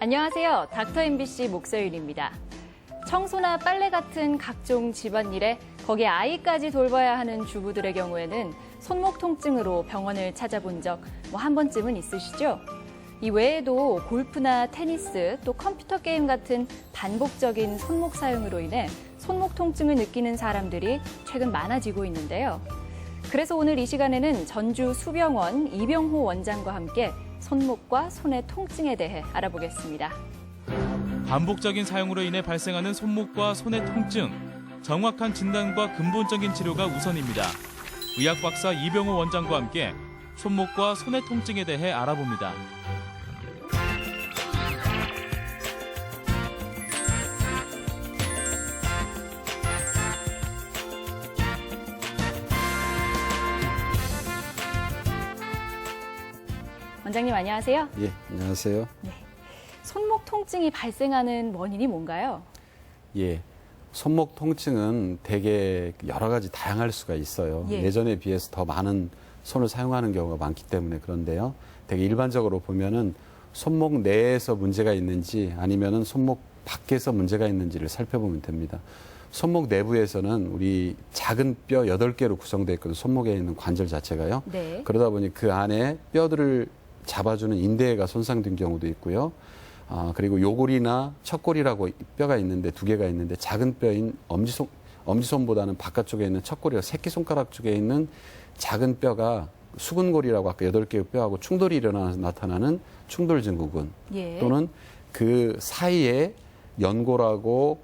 안녕하세요. 닥터 MBC 목서윤입니다. 청소나 빨래 같은 각종 집안일에 거기에 아이까지 돌봐야 하는 주부들의 경우에는 손목 통증으로 병원을 찾아본 적 한 번쯤은 있으시죠? 이 외에도 골프나 테니스, 또 컴퓨터 게임 같은 반복적인 손목 사용으로 인해 손목 통증을 느끼는 사람들이 최근 많아지고 있는데요. 그래서 오늘 이 시간에는 전주 수병원 이병호 원장과 함께 손목과 손의 통증에 대해 알아보겠습니다. 반복적인 사용으로 인해 발생하는 손목과 손의 통증. 정확한 진단과 근본적인 치료가 우선입니다. 의학 박사 이병호 원장과 함께 손목과 손의 통증에 대해 알아봅니다. 원장님 안녕하세요. 예, 안녕하세요. 네. 손목 통증이 발생하는 원인이 뭔가요? 예, 손목 통증은 되게 여러 가지 다양할 수가 있어요. 예. 예전에 비해서 더 많은 손을 사용하는 경우가 많기 때문에 그런데요. 되게 일반적으로 보면은 손목 내에서 문제가 있는지 아니면은 손목 밖에서 문제가 있는지를 살펴보면 됩니다. 손목 내부에서는 우리 작은 뼈 8개로 구성되어 있거든요. 손목에 있는 관절 자체가요. 네. 그러다 보니 그 안에 뼈들을 잡아주는 인대가 손상된 경우도 있고요. 그리고 요골이나 척골이라고 뼈가 있는데 2개가 있는데 작은 뼈인 엄지손보다는 바깥쪽에 있는 척골이와 새끼손가락 쪽에 있는 작은 뼈가 수근골이라고 아까 8개의 뼈하고 충돌이 일어나서 나타나는 충돌증후군 예. 또는 그 사이에 연골하고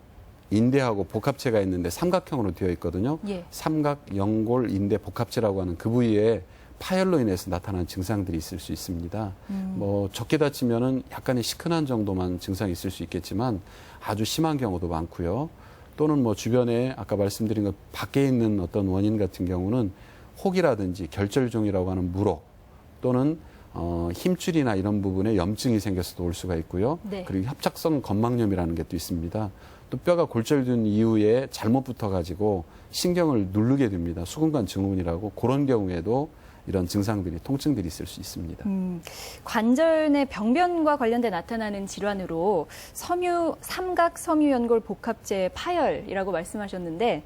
인대하고 복합체가 있는데 삼각형으로 되어 있거든요. 예. 삼각, 연골, 인대 복합체라고 하는 그 부위에 파열로 인해서 나타나는 증상들이 있을 수 있습니다. 뭐 적게 다치면은 약간의 시큰한 정도만 증상이 있을 수 있겠지만 아주 심한 경우도 많고요. 또는 뭐 주변에 아까 말씀드린 것 밖에 있는 어떤 원인 같은 경우는 혹이라든지 결절종이라고 하는 물혹 또는 힘줄이나 이런 부분에 염증이 생겨서도 올 수가 있고요. 네. 그리고 협착성 건막염이라는 게 또 있습니다. 또 뼈가 골절된 이후에 잘못 붙어가지고 신경을 누르게 됩니다. 수근관 증후군이라고 그런 경우에도 이런 증상들이 통증들이 있을 수 있습니다. 관절 내 병변과 관련돼 나타나는 질환으로 삼각 섬유연골 복합체 파열이라고 말씀하셨는데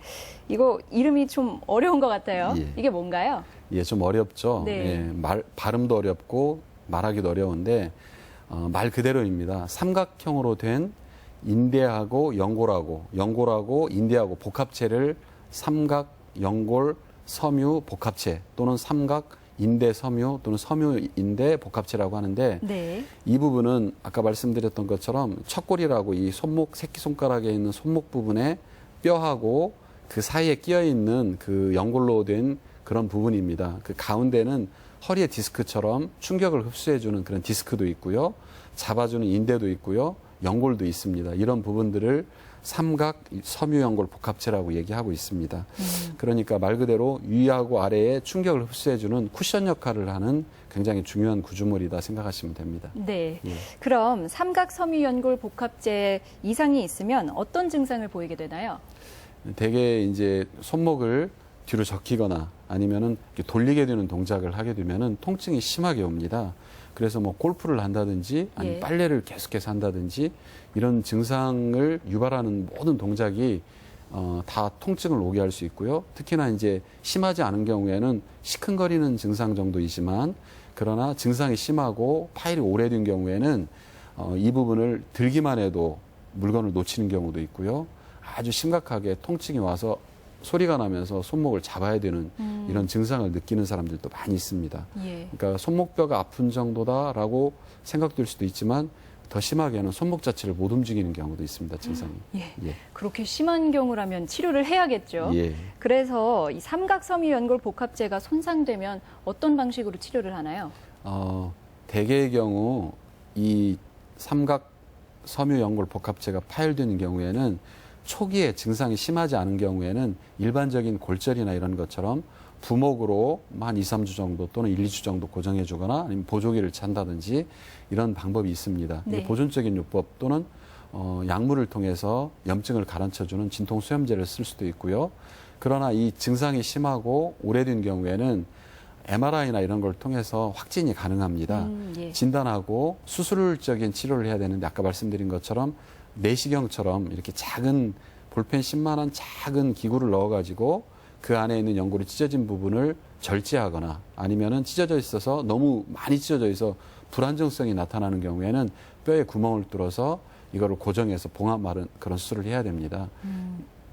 이거 이름이 좀 어려운 것 같아요. 예. 이게 뭔가요? 예, 좀 어렵죠. 네. 예, 발음도 어렵고 말하기도 어려운데 말 그대로입니다. 삼각형으로 된 인대하고 연골하고 인대하고 복합체를 삼각, 연골, 섬유 복합체 또는 삼각 인대 섬유 또는 섬유 인대 복합체라고 하는데 네. 이 부분은 아까 말씀드렸던 것처럼 척골이라고 이 손목 새끼손가락에 있는 손목 부분에 뼈하고 그 사이에 끼어 있는 그 연골로 된 그런 부분입니다. 그 가운데는 허리의 디스크처럼 충격을 흡수해주는 그런 디스크도 있고요. 잡아주는 인대도 있고요. 연골도 있습니다. 이런 부분들을 삼각 섬유연골 복합체라고 얘기하고 있습니다. 그러니까 말 그대로 위하고 아래에 충격을 흡수해주는 쿠션 역할을 하는 굉장히 중요한 구조물이다 생각하시면 됩니다. 네. 예. 그럼 삼각 섬유연골 복합체 이상이 있으면 어떤 증상을 보이게 되나요? 대개 이제 손목을 뒤로 적히거나 아니면은 이렇게 돌리게 되는 동작을 하게 되면은 통증이 심하게 옵니다. 그래서 뭐 골프를 한다든지 아니면 예. 빨래를 계속해서 한다든지 이런 증상을 유발하는 모든 동작이 다 통증을 오게 할 수 있고요. 특히나 이제 심하지 않은 경우에는 시큰거리는 증상 정도이지만 그러나 증상이 심하고 파열이 오래된 경우에는 이 부분을 들기만 해도 물건을 놓치는 경우도 있고요. 아주 심각하게 통증이 와서 소리가 나면서 손목을 잡아야 되는 이런 증상을 느끼는 사람들도 많이 있습니다. 예. 그러니까 손목뼈가 아픈 정도다라고 생각될 수도 있지만 더 심하게는 손목 자체를 못 움직이는 경우도 있습니다. 증상이. 예. 예. 그렇게 심한 경우라면 치료를 해야겠죠. 예. 그래서 이 삼각 섬유연골 복합체가 손상되면 어떤 방식으로 치료를 하나요? 대개의 경우 이 삼각 섬유연골 복합체가 파열되는 경우에는 초기에 증상이 심하지 않은 경우에는 일반적인 골절이나 이런 것처럼 부목으로 한 2, 3주 정도 또는 1, 2주 정도 고정해 주거나 아니면 보조기를 찬다든지 이런 방법이 있습니다. 네. 이게 보존적인 요법 또는 약물을 통해서 염증을 가라앉혀주는 진통수염제를 쓸 수도 있고요. 그러나 이 증상이 심하고 오래된 경우에는 MRI나 이런 걸 통해서 확진이 가능합니다. 예. 진단하고 수술적인 치료를 해야 되는데 아까 말씀드린 것처럼 내시경처럼 이렇게 작은 볼펜 10만 작은 기구를 넣어가지고 그 안에 있는 연골이 찢어진 부분을 절제하거나 아니면은 찢어져 있어서 너무 많이 찢어져 있어 불안정성이 나타나는 경우에는 뼈에 구멍을 뚫어서 이거를 고정해서 봉합하는 그런 수술을 해야 됩니다.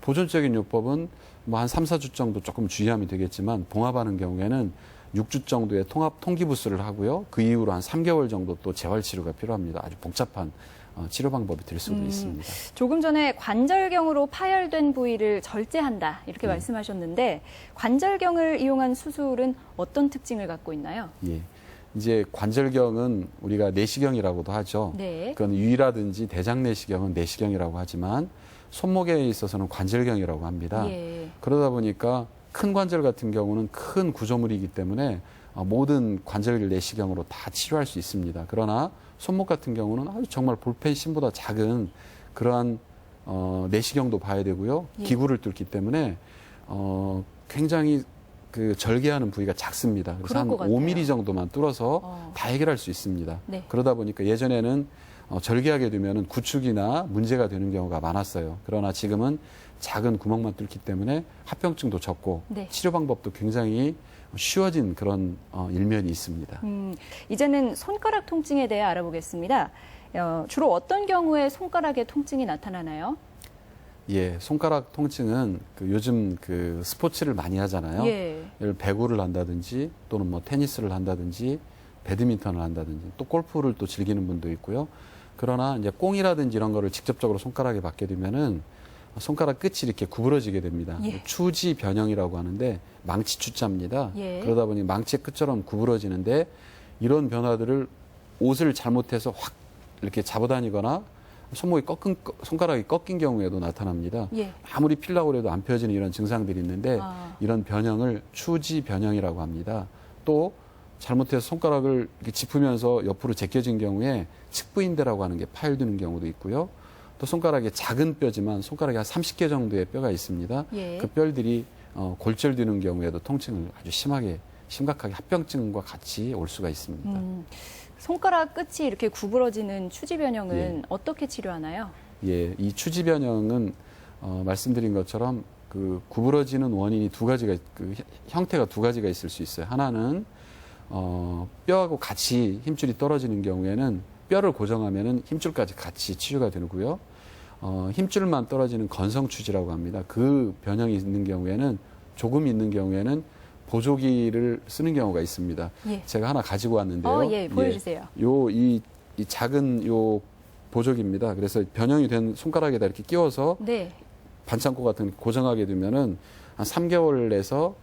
보존적인 요법은 뭐 한 3, 4주 정도 조금 주의하면 되겠지만 봉합하는 경우에는 6주 정도의 통기부술을 하고요. 그 이후로 한 3개월 정도 또 재활치료가 필요합니다. 아주 복잡한 치료 방법이 될 수도 있습니다. 조금 전에 관절경으로 파열된 부위를 절제한다 이렇게 말씀하셨는데 관절경을 이용한 수술은 어떤 특징을 갖고 있나요? 예. 이제 관절경은 우리가 내시경이라고도 하죠. 네. 그건 위라든지 대장 내시경은 내시경이라고 하지만 손목에 있어서는 관절경이라고 합니다. 예. 그러다 보니까 큰 관절 같은 경우는 큰 구조물이기 때문에 모든 관절 내시경으로 다 치료할 수 있습니다. 그러나 손목 같은 경우는 아주 정말 볼펜 심보다 작은 그러한 내시경도 봐야 되고요. 예. 기구를 뚫기 때문에 굉장히 그 절개하는 부위가 작습니다. 그래서 한 그럴 것 같아요. 5mm 정도만 뚫어서 다 해결할 수 있습니다. 네. 그러다 보니까 예전에는 절개하게 되면 구축이나 문제가 되는 경우가 많았어요. 그러나 지금은 작은 구멍만 뚫기 때문에 합병증도 적고 네. 치료 방법도 굉장히 쉬워진 그런 일면이 있습니다. 이제는 손가락 통증에 대해 알아보겠습니다. 주로 어떤 경우에 손가락에 통증이 나타나나요? 예, 손가락 통증은 요즘 스포츠를 많이 하잖아요. 예. 예를 배구를 한다든지 또는 뭐 테니스를 한다든지 배드민턴을 한다든지 또 골프를 또 즐기는 분도 있고요. 그러나 이제 꽁이라든지 이런 거를 직접적으로 손가락에 받게 되면은 손가락 끝이 이렇게 구부러지게 됩니다. 예. 추지 변형이라고 하는데 망치 추자입니다. 예. 그러다 보니 망치의 끝처럼 구부러지는데 이런 변화들을 옷을 잘못해서 확 이렇게 잡아다니거나 손가락이 꺾인 경우에도 나타납니다. 예. 아무리 피려고 해도 안 펴지는 이런 증상들이 있는데 아. 이런 변형을 추지 변형이라고 합니다. 또 잘못해서 손가락을 이렇게 짚으면서 옆으로 제껴진 경우에 측부인대라고 하는 게 파열되는 경우도 있고요. 또 손가락에 작은 뼈지만 손가락에 한 30개 정도의 뼈가 있습니다. 예. 그 뼈들이 골절되는 경우에도 통증을 아주 심각하게 합병증과 같이 올 수가 있습니다. 손가락 끝이 이렇게 구부러지는 추지 변형은 예. 어떻게 치료하나요? 예, 이 추지 변형은 말씀드린 것처럼 구부러지는 원인이 두 가지가 형태가 두 가지가 있을 수 있어요. 하나는 뼈하고 같이 힘줄이 떨어지는 경우에는 뼈를 고정하면은 힘줄까지 같이 치료가 되고요. 힘줄만 떨어지는 건성추지라고 합니다. 그 변형이 있는 경우에는 조금 있는 경우에는 보조기를 쓰는 경우가 있습니다. 예. 제가 하나 가지고 왔는데요. 예, 보여주세요. 이 작은 보조기입니다. 그래서 변형이 된 손가락에다 이렇게 끼워서 네. 반창고 같은 거 고정하게 되면은 한 3개월에서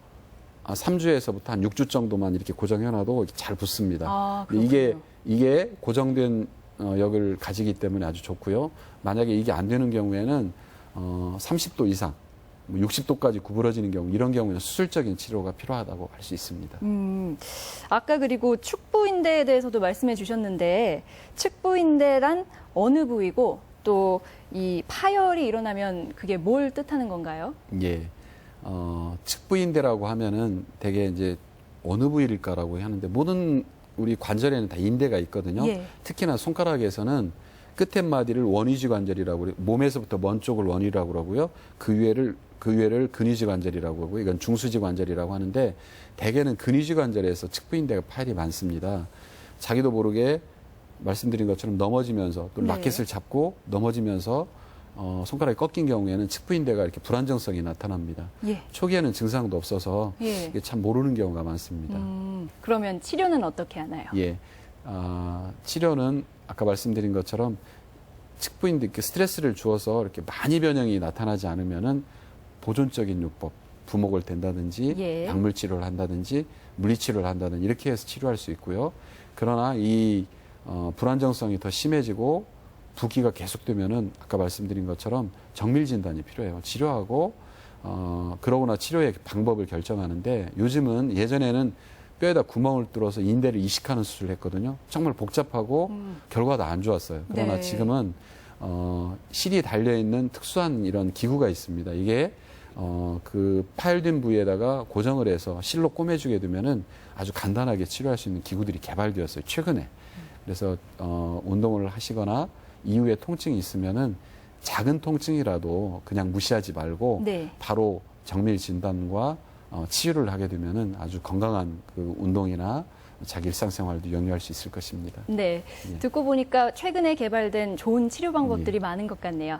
3주에서부터 한 6주 정도만 이렇게 고정해놔도 잘 붙습니다. 아, 이게 고정된 역을 가지기 때문에 아주 좋고요. 만약에 이게 안 되는 경우에는 30도 이상, 60도까지 구부러지는 경우 이런 경우에는 수술적인 치료가 필요하다고 할 수 있습니다. 아까 그리고 측부인대에 대해서도 말씀해 주셨는데 측부인대란 어느 부위고 또 이 파열이 일어나면 그게 뭘 뜻하는 건가요? 예, 측부인대라고 하면은 대개 이제 어느 부위일까라고 하는데 모든 우리 관절에는 다 인대가 있거든요. 예. 특히나 손가락에서는 끝에 마디를 원위지 관절이라고 그래요. 몸에서부터 먼 쪽을 원위라고 그러고요. 그 위에를 근위지 관절이라고 하고 이건 중수지 관절이라고 하는데 대개는 근위지 관절에서 측부인대가 파열이 많습니다. 자기도 모르게 말씀드린 것처럼 넘어지면서 또 네. 라켓을 잡고 넘어지면서 손가락이 꺾인 경우에는 측부인대가 이렇게 불안정성이 나타납니다. 예. 초기에는 증상도 없어서 예. 이게 참 모르는 경우가 많습니다. 그러면 치료는 어떻게 하나요? 예, 치료는 아까 말씀드린 것처럼 측부인대 스트레스를 주어서 이렇게 많이 변형이 나타나지 않으면은 보존적인 요법, 부목을 댄다든지 예. 약물 치료를 한다든지 물리치료를 한다든지 이렇게 해서 치료할 수 있고요. 그러나 이 불안정성이 더 심해지고 부기가 계속되면은 아까 말씀드린 것처럼 정밀 진단이 필요해요. 치료하고 그러거나 치료의 방법을 결정하는데 요즘은 예전에는 뼈에다 구멍을 뚫어서 인대를 이식하는 수술을 했거든요. 정말 복잡하고 결과도 안 좋았어요. 그러나 네. 지금은 실이 달려 있는 특수한 이런 기구가 있습니다. 이게 그 파열된 부위에다가 고정을 해서 실로 꼬매주게 되면은 아주 간단하게 치료할 수 있는 기구들이 개발되었어요. 최근에. 그래서 운동을 하시거나 이후에 통증이 있으면은 작은 통증이라도 그냥 무시하지 말고 네. 바로 정밀 진단과 치유를 하게 되면은 아주 건강한 그 운동이나 자기 일상생활도 영위할 수 있을 것입니다. 네, 예. 듣고 보니까 최근에 개발된 좋은 치료 방법들이 많은 것 같네요.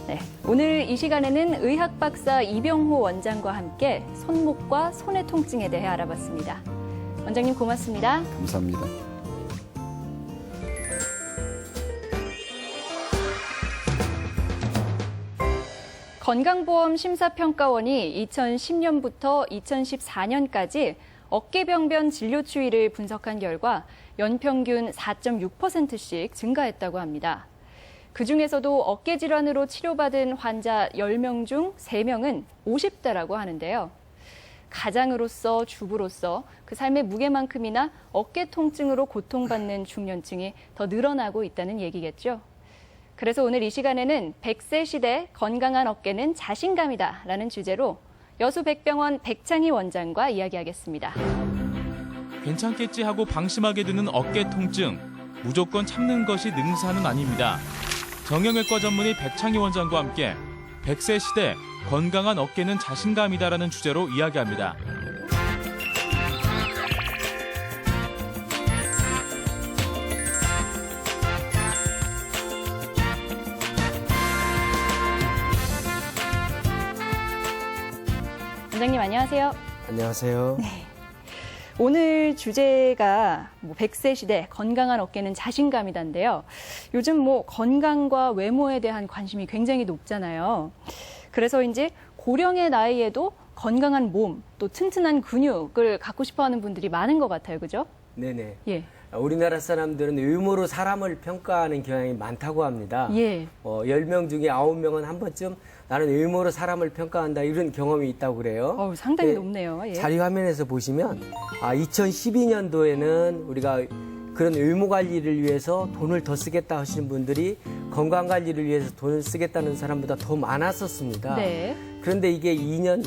네, 오늘 이 시간에는 의학 박사 이병호 원장과 함께 손목과 손의 통증에 대해 알아봤습니다. 원장님 고맙습니다. 감사합니다. 건강보험 심사평가원이 2010년부터 2014년까지 어깨병변 진료 추이를 분석한 결과 연평균 4.6%씩 증가했다고 합니다. 그중에서도 어깨 질환으로 치료받은 환자 10명 중 3명은 50대라고 하는데요. 가장으로서 주부로서 그 삶의 무게만큼이나 어깨 통증으로 고통받는 중년층이 더 늘어나고 있다는 얘기겠죠. 그래서 오늘 이 시간에는 100세 시대 건강한 어깨는 자신감이다 라는 주제로 여수백병원 백창희 원장과 이야기하겠습니다. 괜찮겠지 하고 방심하게 되는 어깨 통증. 무조건 참는 것이 능사는 아닙니다. 정형외과 전문의 백창희 원장과 함께 100세 시대 건강한 어깨는 자신감이다라는 주제로 이야기합니다. 원장님 안녕하세요. 안녕하세요. 오늘 주제가 100세 시대 건강한 어깨는 자신감이다인데요. 요즘 건강과 외모에 대한 관심이 굉장히 높잖아요. 그래서인지 고령의 나이에도 건강한 몸, 또 튼튼한 근육을 갖고 싶어하는 분들이 많은 것 같아요. 그죠? 네네. 예. 우리나라 사람들은 외모로 사람을 평가하는 경향이 많다고 합니다. 예. 10명 중에 9명은 한 번쯤 나는 외모로 사람을 평가한다 이런 경험이 있다고 그래요. 상당히 네, 높네요. 예. 자료 화면에서 보시면 2012년도에는 우리가 그런 외모 관리를 위해서 돈을 더 쓰겠다 하시는 분들이 건강 관리를 위해서 돈을 쓰겠다는 사람보다 더 많았었습니다. 네. 그런데 이게 2년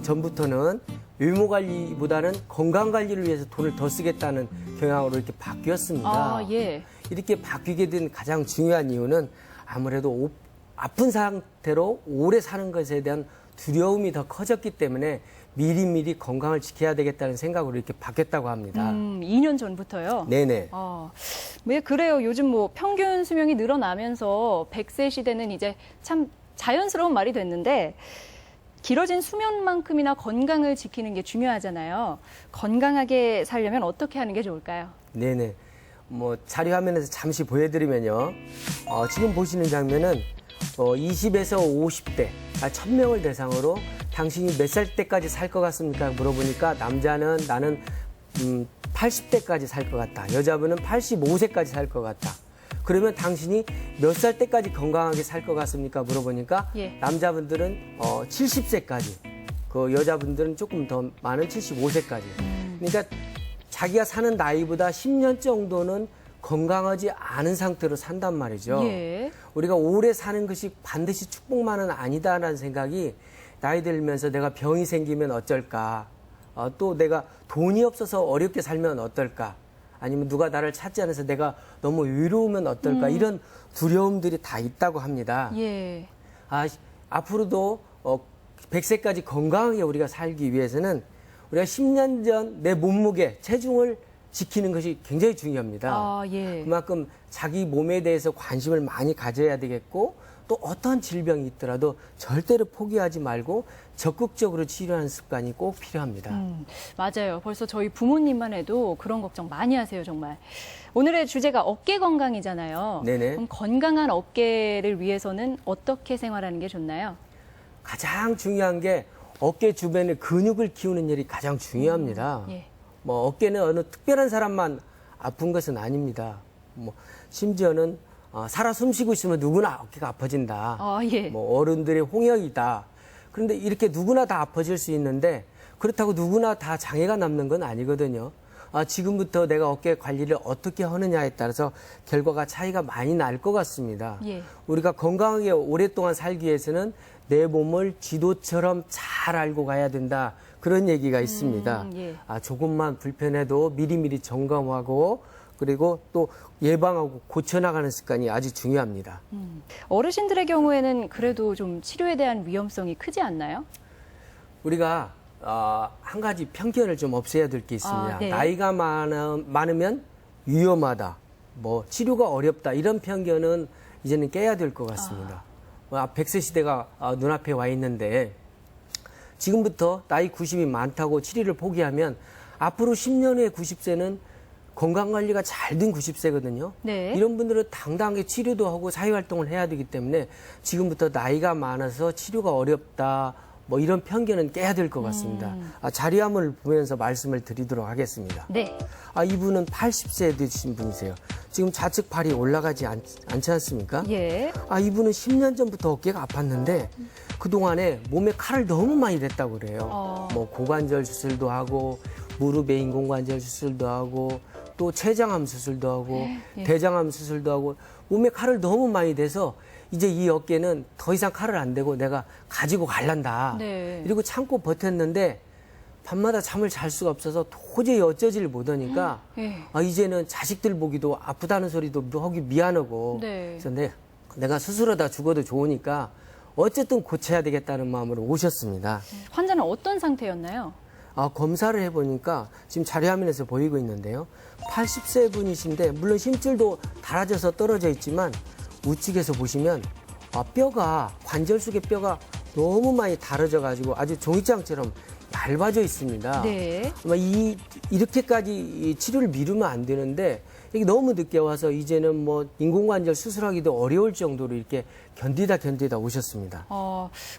전부터는 외모 관리보다는 건강 관리를 위해서 돈을 더 쓰겠다는 경향으로 이렇게 바뀌었습니다. 예. 이렇게 바뀌게 된 가장 중요한 이유는 아무래도 아픈 상태로 오래 사는 것에 대한 두려움이 더 커졌기 때문에 미리미리 건강을 지켜야 되겠다는 생각으로 이렇게 바뀌었다고 합니다. 2년 전부터요? 네네. 왜 그래요? 요즘 평균 수명이 늘어나면서 100세 시대는 이제 참 자연스러운 말이 됐는데 길어진 수면만큼이나 건강을 지키는 게 중요하잖아요. 건강하게 살려면 어떻게 하는 게 좋을까요? 네네. 자료 화면에서 잠시 보여드리면요. 지금 보시는 장면은 20에서 50대, 1000명을 대상으로 당신이 몇 살 때까지 살 것 같습니까? 물어보니까 남자는 나는 80대까지 살 것 같다. 여자분은 85세까지 살 것 같다. 그러면 당신이 몇 살 때까지 건강하게 살 것 같습니까? 물어보니까 예. 남자분들은 70세까지, 그 여자분들은 조금 더 많은 75세까지. 그러니까 자기가 사는 나이보다 10년 정도는 건강하지 않은 상태로 산단 말이죠. 예. 우리가 오래 사는 것이 반드시 축복만은 아니다라는 생각이 나이 들면서 내가 병이 생기면 어쩔까, 또 내가 돈이 없어서 어렵게 살면 어떨까, 아니면 누가 나를 찾지 않아서 내가 너무 외로우면 어떨까, 이런 두려움들이 다 있다고 합니다. 예. 앞으로도 100세까지 건강하게 우리가 살기 위해서는 우리가 10년 전 내 몸무게, 체중을 지키는 것이 굉장히 중요합니다. 예. 그만큼 자기 몸에 대해서 관심을 많이 가져야 되겠고, 또 어떤 질병이 있더라도 절대로 포기하지 말고 적극적으로 치료하는 습관이 꼭 필요합니다. 맞아요. 벌써 저희 부모님만 해도 그런 걱정 많이 하세요, 정말. 오늘의 주제가 어깨 건강이잖아요. 네네. 그럼 건강한 어깨를 위해서는 어떻게 생활하는 게 좋나요? 가장 중요한 게 어깨 주변의 근육을 키우는 일이 가장 중요합니다. 예. 어깨는 어느 특별한 사람만 아픈 것은 아닙니다. 심지어는 살아 숨쉬고 있으면 누구나 어깨가 아파진다. 예. 어른들의 홍역이다. 그런데 이렇게 누구나 다 아파질 수 있는데 그렇다고 누구나 다 장애가 남는 건 아니거든요. 지금부터 내가 어깨 관리를 어떻게 하느냐에 따라서 결과가 차이가 많이 날 것 같습니다. 예. 우리가 건강하게 오랫동안 살기 위해서는 내 몸을 지도처럼 잘 알고 가야 된다. 그런 얘기가 있습니다. 예. 조금만 불편해도 미리미리 점검하고 그리고 또 예방하고 고쳐나가는 습관이 아주 중요합니다. 어르신들의 경우에는 그래도 좀 치료에 대한 위험성이 크지 않나요? 우리가 한 가지 편견을 좀 없애야 될 게 있습니다. 네. 나이가 많으면 위험하다, 뭐 치료가 어렵다 이런 편견은 이제는 깨야 될 것 같습니다. 100세 시대가 눈앞에 와 있는데 지금부터 나이 90이 많다고 치료를 포기하면 앞으로 10년 후에 90세는 건강관리가 잘 된 90세거든요. 네. 이런 분들은 당당하게 치료도 하고 사회활동을 해야 되기 때문에 지금부터 나이가 많아서 치료가 어렵다, 뭐 이런 편견은 깨야 될 것 같습니다. 자료화면을 보면서 말씀을 드리도록 하겠습니다. 네. 이분은 80세 되신 분이세요. 지금 좌측 팔이 올라가지 않지 않습니까? 예. 이분은 10년 전부터 어깨가 아팠는데 그동안에 몸에 칼을 너무 많이 댔다고 그래요. 뭐 고관절 수술도 하고 무릎에 인공관절 수술도 하고 또 췌장암 수술도 하고 예. 대장암 수술도 하고 몸에 칼을 너무 많이 대서 이제 이 어깨는 더 이상 칼을 안 대고 내가 가지고 갈란다. 네. 이러고 참고 버텼는데 밤마다 잠을 잘 수가 없어서 도저히 어쩌지를 못하니까 예. 이제는 자식들 보기도 아프다는 소리도 하기 미안하고 네. 그래서 내가 수술하다 죽어도 좋으니까 어쨌든 고쳐야 되겠다는 마음으로 오셨습니다. 환자는 어떤 상태였나요? 검사를 해보니까 지금 자료화면에서 보이고 있는데요. 80세 분이신데 물론 힘줄도 닳아져서 떨어져 있지만 우측에서 보시면 관절 속의 뼈가 너무 많이 닳아져 가지고 아주 종이장처럼 얇아져 있습니다. 네. 이렇게까지 치료를 미루면 안 되는데 이게 너무 늦게 와서 이제는 뭐 인공관절 수술하기도 어려울 정도로 이렇게 견디다 오셨습니다.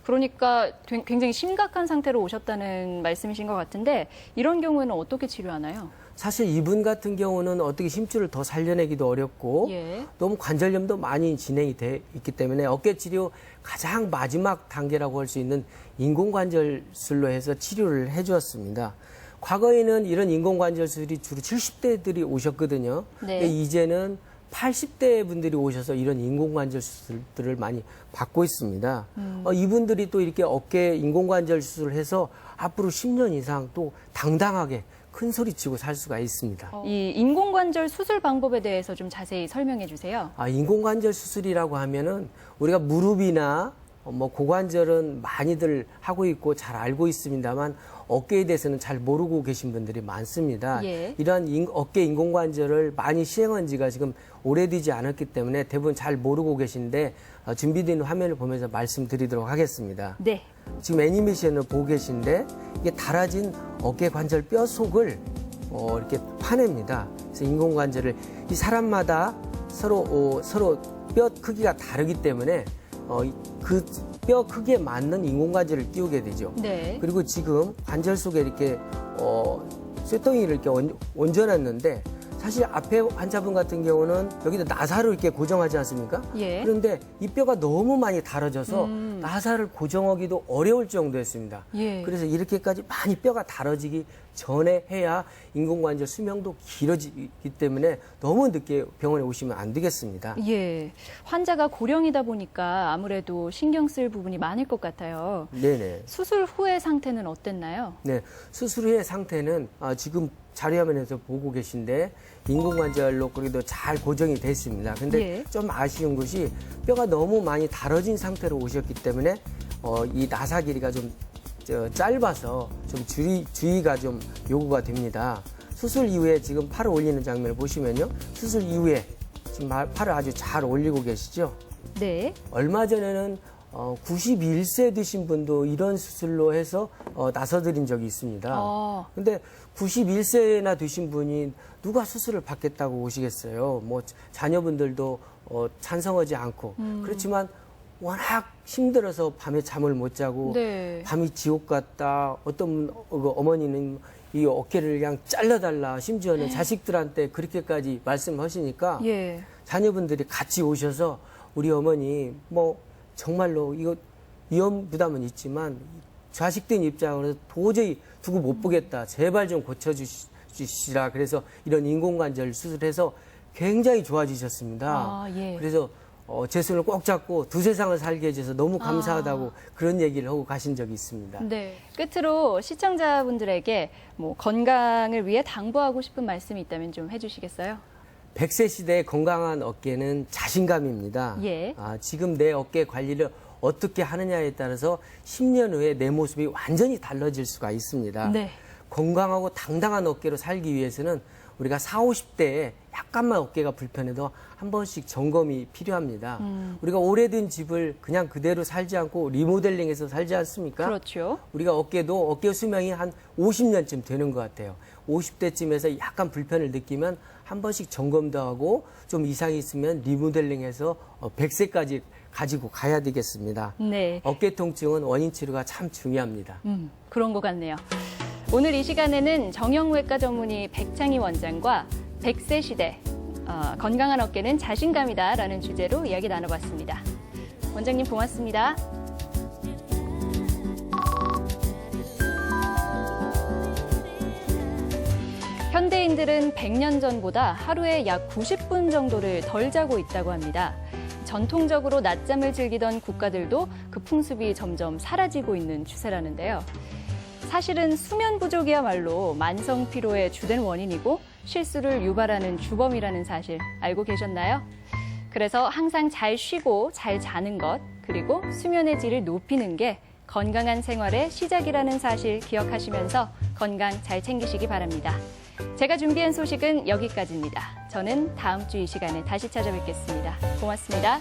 그러니까 굉장히 심각한 상태로 오셨다는 말씀이신 것 같은데 이런 경우에는 어떻게 치료하나요? 사실 이분 같은 경우는 어떻게 힘줄을 더 살려내기도 어렵고 예. 너무 관절염도 많이 진행이 돼 있기 때문에 어깨 치료 가장 마지막 단계라고 할 수 있는 인공관절술로 해서 치료를 해주었습니다. 과거에는 이런 인공관절 수술이 주로 70대들이 오셨거든요. 네. 근데 이제는 80대 분들이 오셔서 이런 인공관절 수술들을 많이 받고 있습니다. 이분들이 또 이렇게 어깨 인공관절 수술을 해서 앞으로 10년 이상 또 당당하게 큰 소리치고 살 수가 있습니다. 이 인공관절 수술 방법에 대해서 좀 자세히 설명해 주세요. 인공관절 수술이라고 하면은 우리가 무릎이나 뭐 고관절은 많이들 하고 있고 잘 알고 있습니다만 어깨에 대해서는 잘 모르고 계신 분들이 많습니다. 예. 이러한 어깨 인공관절을 많이 시행한 지가 지금 오래되지 않았기 때문에 대부분 잘 모르고 계신데 준비된 화면을 보면서 말씀드리도록 하겠습니다. 네. 지금 애니메이션을 보고 계신데 이게 닳아진 어깨 관절 뼈 속을 이렇게 파냅니다. 그래서 인공관절을 이 사람마다 서로 뼈 크기가 다르기 때문에 그 뼈 크기에 맞는 인공관절을 끼우게 되죠. 네. 그리고 지금 관절 속에 이렇게 쇠덩이를 이렇게 얹어놨는데 사실 앞에 환자분 같은 경우는 여기다 나사를 이렇게 고정하지 않습니까? 예. 그런데 이 뼈가 너무 많이 닳아져서 나사를 고정하기도 어려울 정도였습니다. 예. 그래서 이렇게까지 많이 뼈가 닳아지기 전에 해야 인공관절 수명도 길어지기 때문에 너무 늦게 병원에 오시면 안 되겠습니다. 예. 환자가 고령이다 보니까 아무래도 신경 쓸 부분이 많을 것 같아요. 네네. 수술 후의 상태는 어땠나요? 네, 수술 후의 상태는 지금 자료화면에서 보고 계신데 인공관절로 그래도 잘 고정이 됐습니다. 근데 예. 좀 아쉬운 것이 뼈가 너무 많이 닳아진 상태로 오셨기 때문에 이 나사 길이가 좀 짧아서 좀 주의가 좀 요구가 됩니다. 수술 이후에 지금 팔을 올리는 장면을 보시면요. 수술 이후에 지금 팔을 아주 잘 올리고 계시죠? 네. 얼마 전에는 91세 되신 분도 이런 수술로 해서 나서드린 적이 있습니다. 근데 91세나 되신 분이 누가 수술을 받겠다고 오시겠어요? 뭐 자녀분들도 찬성하지 않고 그렇지만 워낙 힘들어서 밤에 잠을 못 자고 네. 밤이 지옥 같다. 어떤 어머니는 이 어깨를 그냥 잘라달라. 심지어는 자식들한테 그렇게까지 말씀하시니까 예. 자녀분들이 같이 오셔서 우리 어머니 뭐 정말로 이거 위험 부담은 있지만 자식된 입장으로서 도저히 두고 못 보겠다. 제발 좀 고쳐주시라. 그래서 이런 인공관절 수술해서 굉장히 좋아지셨습니다. 예. 그래서 제 손을 꼭 잡고 두세 상을 살게 해줘서 너무 감사하다고 그런 얘기를 하고 가신 적이 있습니다. 네. 끝으로 시청자분들에게 뭐 건강을 위해 당부하고 싶은 말씀이 있다면 좀 해주시겠어요? 100세 시대의 건강한 어깨는 자신감입니다. 예. 지금 내 어깨 관리를 어떻게 하느냐에 따라서 10년 후에 내 모습이 완전히 달라질 수가 있습니다. 네. 건강하고 당당한 어깨로 살기 위해서는 우리가 40, 50대에 약간만 어깨가 불편해도 한 번씩 점검이 필요합니다. 우리가 오래된 집을 그냥 그대로 살지 않고 리모델링해서 살지 않습니까? 그렇죠. 우리가 어깨 수명이 한 50년쯤 되는 것 같아요. 50대쯤에서 약간 불편을 느끼면 한 번씩 점검도 하고 좀 이상이 있으면 리모델링해서 100세까지 가지고 가야 되겠습니다. 네. 어깨 통증은 원인 치료가 참 중요합니다. 그런 것 같네요. 오늘 이 시간에는 정형외과 전문의 백창희 원장과 100세 시대 건강한 어깨는 자신감이다라는 주제로 이야기 나눠봤습니다. 원장님 고맙습니다. 현대인들은 100년 전보다 하루에 약 90분 정도를 덜 자고 있다고 합니다. 전통적으로 낮잠을 즐기던 국가들도 그 풍습이 점점 사라지고 있는 추세라는데요. 사실은 수면 부족이야말로 만성 피로의 주된 원인이고 실수를 유발하는 주범이라는 사실 알고 계셨나요? 그래서 항상 잘 쉬고 잘 자는 것, 그리고 수면의 질을 높이는 게 건강한 생활의 시작이라는 사실 기억하시면서 건강 잘 챙기시기 바랍니다. 제가 준비한 소식은 여기까지입니다. 저는 다음 주 이 시간에 다시 찾아뵙겠습니다. 고맙습니다.